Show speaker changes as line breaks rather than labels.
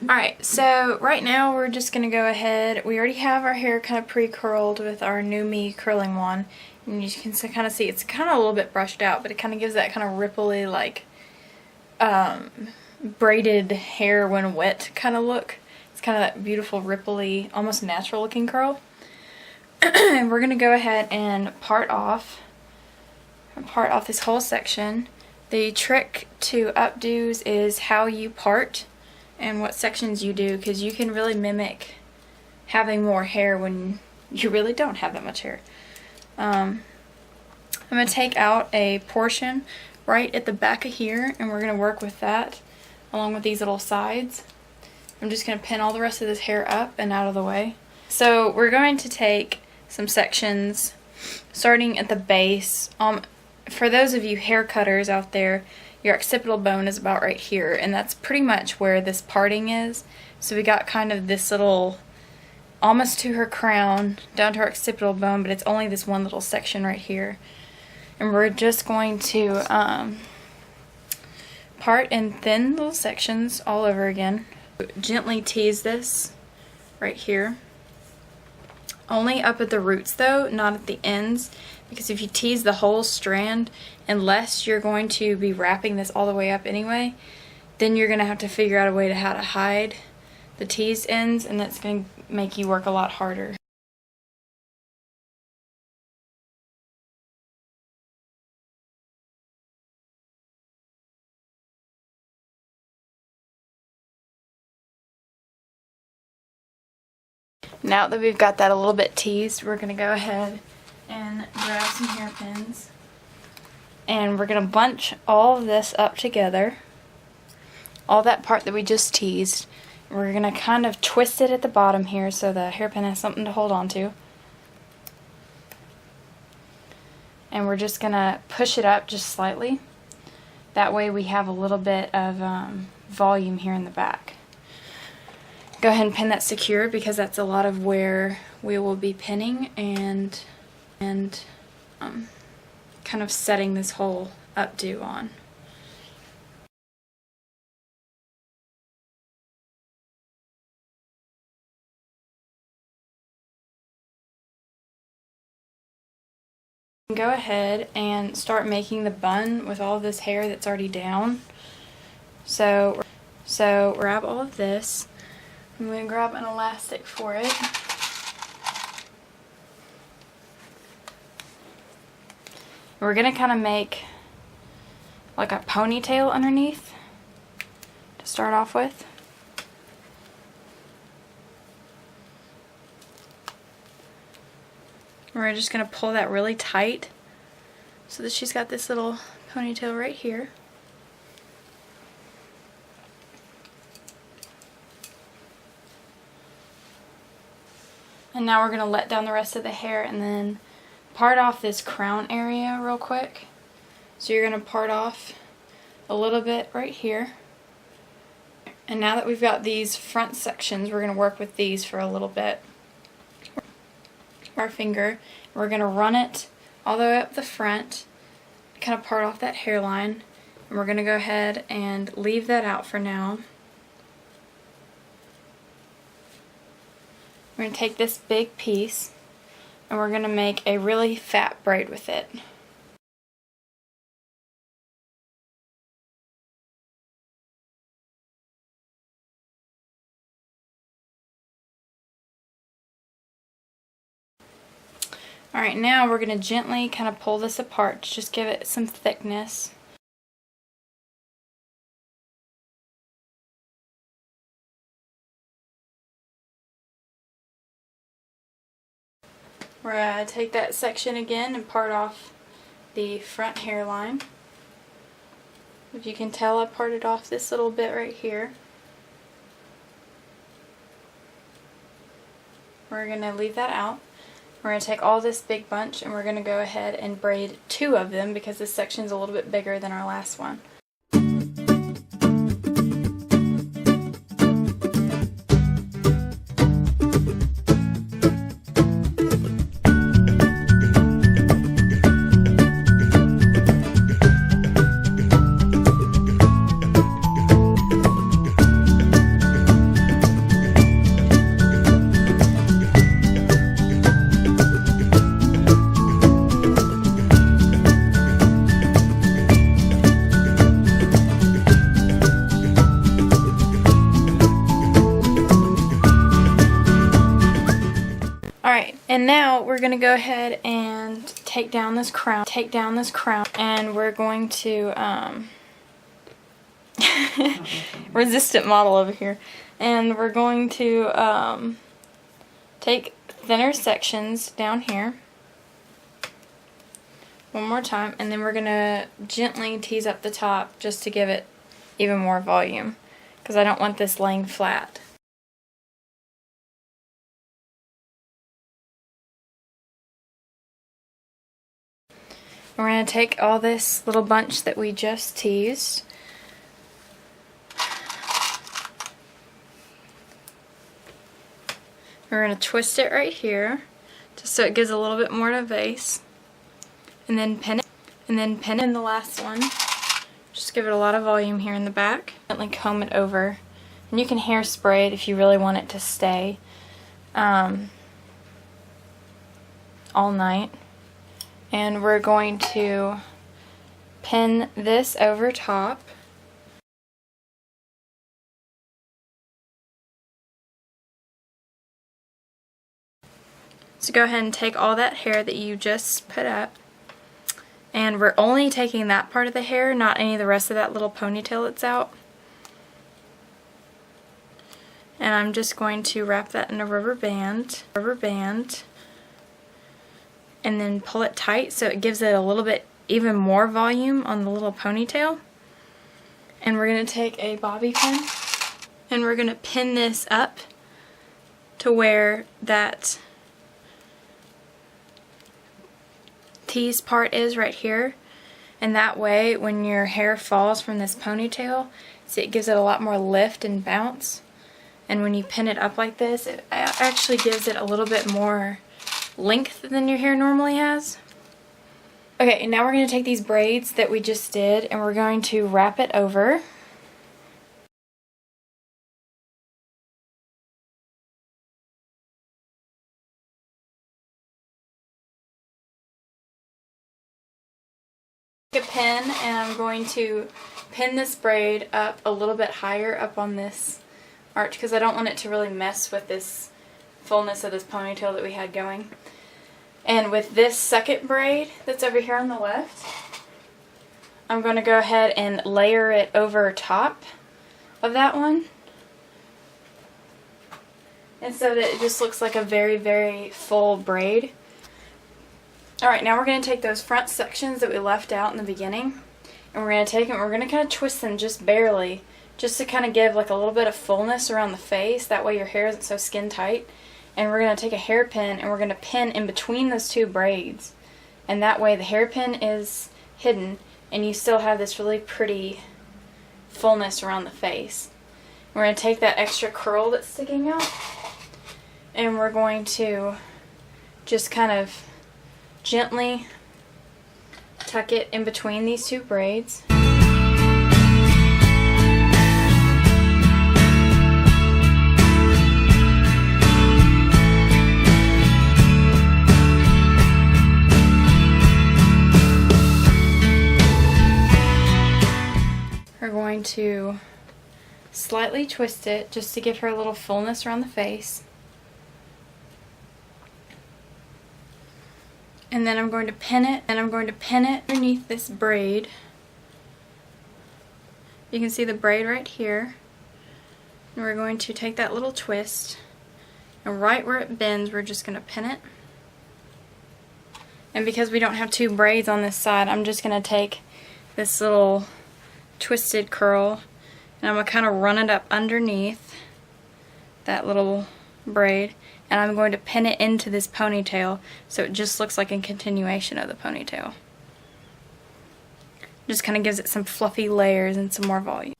Alright, so right now we're just going to go ahead. We already have our hair kind of pre-curled with our Nume curling wand. And you can kind of see it's kind of a little bit brushed out, but it kind of gives that kind of ripply, like, braided hair when wet kind of look. It's kind of that beautiful, ripply, almost natural looking curl. And we're going to go ahead and part off this whole section. The trick to updos is how you part and what sections you do, because you can really mimic having more hair when you really don't have that much hair. I'm going to take out a portion right at the back of here, and we're going to work with that along with these little sides. I'm just going to pin all the rest of this hair up and out of the way. So we're going to take some sections starting at the base. For those of you hair cutters out there, your occipital bone is about right here, and that's pretty much where this parting is. So we got kind of this little, almost to her crown, down to her occipital bone, but it's only this one little section right here. And we're just going to part in thin little sections all over again. Gently tease this right here. Only up at the roots though, not at the ends, because if you tease the whole strand, unless you're going to be wrapping this all the way up anyway, then you're going to have to figure out a way to how to hide the teased ends, and that's going to make you work a lot harder. Now that we've got that a little bit teased, we're going to go ahead and grab some hairpins, and we're going to bunch all of this up together, all that part that we just teased. We're going to kind of twist it at the bottom here so the hairpin has something to hold on to. And we're just going to push it up just slightly. That way we have a little bit of volume here in the back. Go ahead and pin that secure, because that's a lot of where we will be pinning and kind of setting this whole updo on. Go ahead and start making the bun with all this hair that's already down. So grab all of this. I'm going to grab an elastic for it. We're going to kind of make like a ponytail underneath to start off with. We're just going to pull that really tight so that she's got this little ponytail right here. And now we're going to let down the rest of the hair and then part off this crown area real quick. So you're going to part off a little bit right here. And now that we've got these front sections, we're going to work with these for a little bit. Our finger, we're going to run it all the way up the front, kind of part off that hairline, and we're going to go ahead and leave that out for now. We're going to take this big piece and we're going to make a really fat braid with it. Alright, now we're going to gently kind of pull this apart to just give it some thickness. We're going to take that section again and part off the front hairline. If you can tell, I parted off this little bit right here. We're going to leave that out. We're going to take all this big bunch and we're going to go ahead and braid 2 of them because this section is a little bit bigger than our last one. And now we're going to go ahead and take down this crown, and we're going to, resistant model over here, and we're going to take thinner sections down here one more time, and then we're going to gently tease up the top just to give it even more volume, because I don't want this laying flat. We're going to take all this little bunch that we just teased, we're going to twist it right here just so it gives a little bit more to vase, and then pin it, in the last one. Just give it a lot of volume here in the back. Gently comb it over, and you can hairspray it if you really want it to stay all night. And we're going to pin this over top. So go ahead and take all that hair that you just put up, and we're only taking that part of the hair, not any of the rest of that little ponytail that's out. And I'm just going to wrap that in a rubber band, and then pull it tight so it gives it a little bit even more volume on the little ponytail. And we're going to take a bobby pin, and we're going to pin this up to where that tease part is right here, and that way when your hair falls from this ponytail, see, it gives it a lot more lift and bounce. And when you pin it up like this, it actually gives it a little bit more length than your hair normally has. Okay, and now we're going to take these braids that we just did, and we're going to wrap it over. Take a pin, and I'm going to pin this braid up a little bit higher up on this arch, because I don't want it to really mess with this fullness of this ponytail that we had going. And with this second braid that's over here on the left, I'm going to go ahead and layer it over top of that one, and so that it just looks like a very, very full braid. Alright, now we're going to take those front sections that we left out in the beginning, and we're going to take them, we're going to kind of twist them just barely, just to kind of give like a little bit of fullness around the face, that way your hair isn't so skin tight. And we're going to take a hairpin, and we're going to pin in between those two braids, and that way the hairpin is hidden and you still have this really pretty fullness around the face. We're going to take that extra curl that's sticking out, and we're going to just kind of gently tuck it in between these two braids. We're going to slightly twist it just to give her a little fullness around the face. And then I'm going to pin it, underneath this braid. You can see the braid right here. And we're going to take that little twist, and right where it bends, we're just going to pin it. And because we don't have two braids on this side, I'm just going to take this little twisted curl, and I'm going to kind of run it up underneath that little braid, and I'm going to pin it into this ponytail so it just looks like a continuation of the ponytail. Just kind of gives it some fluffy layers and some more volume.